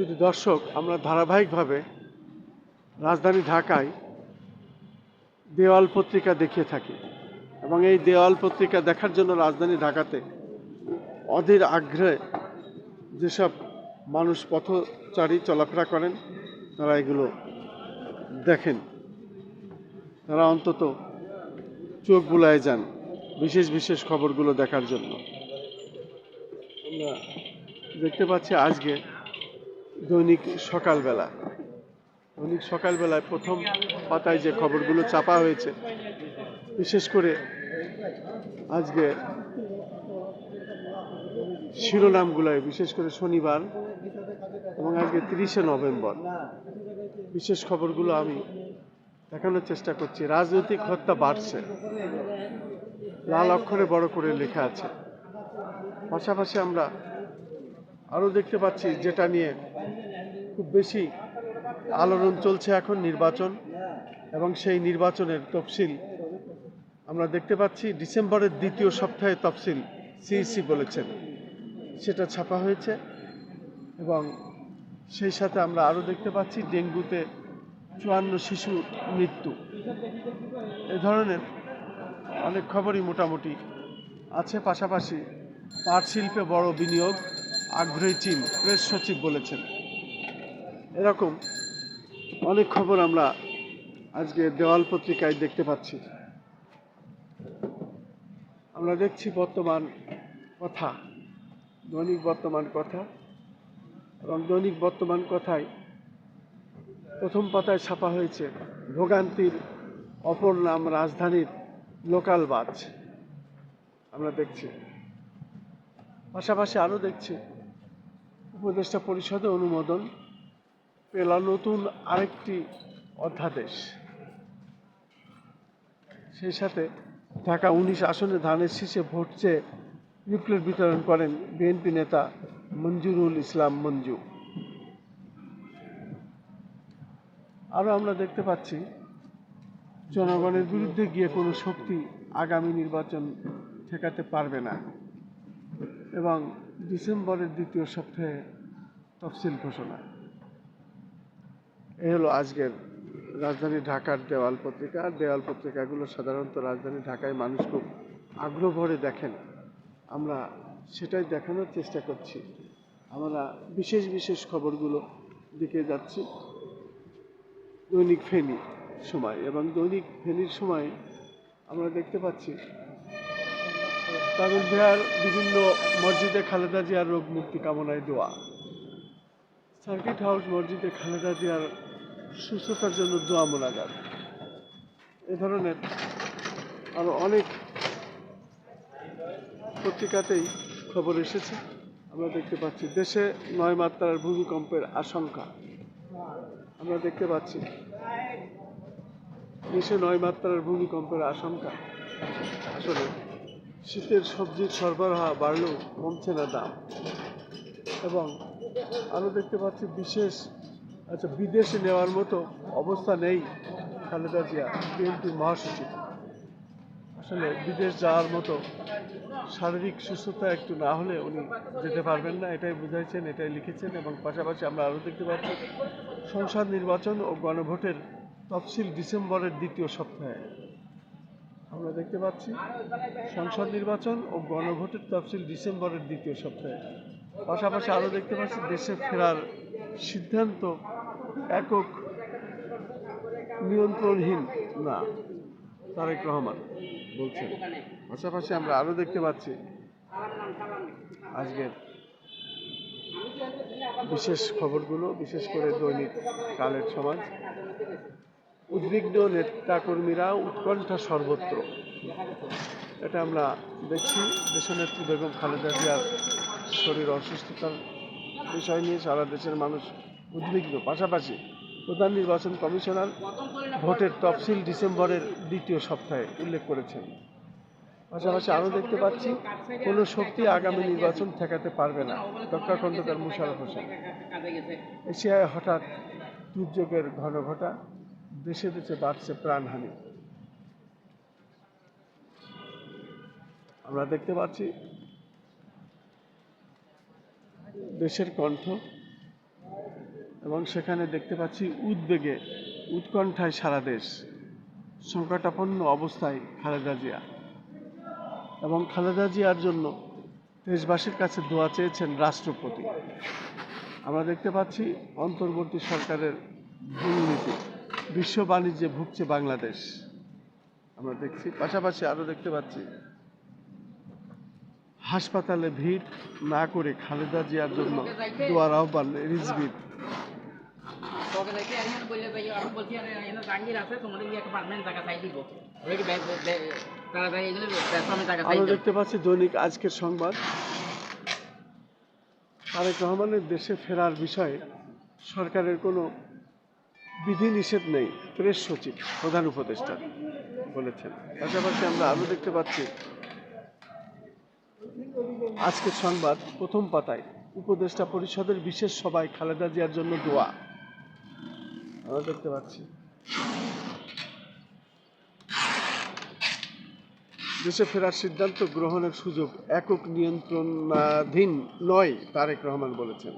শুধু দর্শক, আমরা ধারাবাহিকভাবে রাজধানী ঢাকায় দেওয়াল পত্রিকা দেখিয়ে থাকি এবং এই দেওয়াল পত্রিকা দেখার জন্য রাজধানী ঢাকাতে অধীর আগ্রহে যেসব মানুষ পথচারী চলাফেরা করেন তারা এগুলো দেখেন, তারা অন্তত চোখ বুলায় যান বিশেষ বিশেষ খবরগুলো দেখার জন্য। আমরা দেখতে পাচ্ছি আজকে দৈনিক সকালবেলায় প্রথম পাতায় যে খবরগুলো ছাপা হয়েছে, বিশেষ করে আজকে শিরোনামগুলোয়, বিশেষ করে শনিবার এবং আজকে 30শে নভেম্বর বিশেষ খবরগুলো আমি দেখানোর চেষ্টা করছি। রাজনৈতিক হত্যা বাড়ছে, লাল অক্ষরে বড় করে লেখা আছে। পাশাপাশি আমরা আরও দেখতে পাচ্ছি, যেটা নিয়ে খুব বেশি আলোড়ন চলছে এখন, নির্বাচন এবং সেই নির্বাচনের তফসিল আমরা দেখতে পাচ্ছি। ডিসেম্বরের দ্বিতীয় সপ্তাহে তফসিল সিইসি বলেছেন, সেটা ছাপা হয়েছে। এবং সেই সাথে আমরা আরও দেখতে পাচ্ছি ডেঙ্গুতে 54 শিশু মৃত্যু। এই ধরনের অনেক খবরই মোটামুটি আছে। পাশাপাশি পাট শিল্পে বড় বিনিয়োগ, আগ্রহী চীন, প্রেস সচিব বলেছেন। এরকম অনেক খবর আমরা আজকে দেওয়াল পত্রিকায় দেখতে পাচ্ছি। আমরা দেখছি বর্তমান কথা, দৈনিক বর্তমান কথা, এবং দৈনিক বর্তমান কথায় প্রথম পাতায় ছাপা হয়েছে ভোগান্তির অপর নাম রাজধানীর লোকাল বাস। আমরা দেখছি, পাশাপাশি আরও দেখছি উপদেষ্টা পরিষদে অনুমোদন পেল নতুন আরেকটি অধ্যাদেশ। সেই সাথে ঢাকা 19 আসনে ধানের শীষে ভোট চেয়ে লিফলেট বিতরণ করেন বিএনপি নেতা মঞ্জুরুল ইসলাম মঞ্জু। আরও আমরা দেখতে পাচ্ছি জনগণের বিরুদ্ধে গিয়ে কোনো শক্তি আগামী নির্বাচন ঠেকাতে পারবে না এবং ডিসেম্বরের দ্বিতীয় সপ্তাহে তফসিল ঘোষণা। এই হলো আজকের রাজধানী ঢাকার দেওয়াল পত্রিকা। দেওয়াল পত্রিকাগুলো সাধারণত রাজধানী ঢাকায় মানুষ খুব আগ্রহ ভরে দেখেন, আমরা সেটাই দেখানোর চেষ্টা করছি। আমরা বিশেষ বিশেষ খবরগুলো দেখে যাচ্ছি। দৈনিক ফেনী সময়, এবং দৈনিক ফেনীর সময় আমরা দেখতে পাচ্ছি তারুণ বিহার বিভিন্ন মসজিদে খালেদা জিয়ার রোগ মুক্তি কামনায় দোয়া, সার্কিট হাউস মসজিদে খালেদা জিয়ার সুস্থতার জন্য দোয়া মোনাজাত। এ ধরনের আরও অনেক পত্রিকাতেই খবর এসেছে। আমরা দেখতে পাচ্ছি দেশে 9 মাত্রার ভূমিকম্পের আশঙ্কা। আমরা দেখতে পাচ্ছি দেশে 9 মাত্রার ভূমিকম্পের আশঙ্কা। আসলে শীতের সবজির সরবরাহ বাড়লেও কমছে না দাম। এবং আরও দেখতে পাচ্ছি বিদেশে নেওয়ার মতো অবস্থা নেই খালেদা জিয়া, বিএনপির মহাসচিব। আসলে বিদেশ যাওয়ার মতো শারীরিক সুস্থতা একটু না হলে উনি যেতে পারবেন না, এটাই বুঝাইছেন, এটাই লিখেছেন। এবং পাশাপাশি আমরা আরও দেখতে পাচ্ছি সংসদ নির্বাচন ও গণভোটের তফসিল ডিসেম্বরের দ্বিতীয় সপ্তাহে। আমরা দেখতে পাচ্ছি সংসদ নির্বাচন ও গণভোটের তফসিল ডিসেম্বরের দ্বিতীয় সপ্তাহে। পাশাপাশি আরও দেখতে পাচ্ছি দেশে ফেরার সিদ্ধান্ত একক নিয়ন্ত্রণহীন না, তারেক রহমান বলছেন। পাশাপাশি আমরা আরও দেখতে পাচ্ছি আজকের বিশেষ খবরগুলো, বিশেষ করে দৈনিক কালের সমাজ। উদ্বিগ্ন নেতাকর্মীরা, উৎকণ্ঠা সর্বত্র। এটা আমরা দেখছি দেশনেত্রী বেগম খালেদা জিয়ার শরীর অসুস্থতার বিষয় নিয়ে সারা দেশের মানুষ উদ্বিগ্ন। পাশাপাশি প্রধান নির্বাচন কমিশনার ভোটের তফসিল ডিসেম্বরের দ্বিতীয় সপ্তাহে উল্লেখ করেছেন। পাশাপাশি আরও দেখতে পাচ্ছি কোনো শক্তি আগামী নির্বাচন ঠেকাতে পারবে না, ডক্টর খন্দকার মোশাররফ হোসেন। এশিয়ায় হঠাৎ দুর্যোগের ঘটা, দেশে দেশে বাড়ছে প্রাণহানি। আমরা দেখতে পাচ্ছি দেশের কণ্ঠ, এবং সেখানে দেখতে পাচ্ছি উদ্বেগে উৎকণ্ঠায় সারা দেশ, সংকটাপন্ন অবস্থায় খালেদা জিয়া, এবং খালেদা জিয়ার জন্য দেশবাসীর কাছে দোয়া চেয়েছেন রাষ্ট্রপতি। আমরা দেখতে পাচ্ছি অন্তর্বর্তী সরকারের দুর্নীতি, বিশ্ব বাণিজ্যে ভুগছে বাংলাদেশ আমরা দেখছি। পাশাপাশি আরো দেখতে পাচ্ছি হাসপাতালে ভিড় না করে খালেদা জিয়ার জন্য দোয়ার আহ্বান রিজভির। আরো দেখতে পাচ্ছি দৈনিক আজকের সংবাদ, তারেক রহমানের দেশে ফেরার বিষয়ে সরকারের কোনো বিধিনিষেধ নেই, প্রেস সচিব প্রধান উপদেষ্টা বলেছেন। পাশাপাশি আমরা আরো দেখতে পাচ্ছি আজকের সংবাদ প্রথম পাতায় উপদেষ্টা পরিষদের বিশেষ সভায় খালেদা জিয়ার জন্য দোয়া। আমরা দেখতে পাচ্ছি দেশে ফেরার সিদ্ধান্ত গ্রহণের সুযোগ একক নিয়ন্ত্রণাধীন নয়, তারেক রহমান বলেছেন।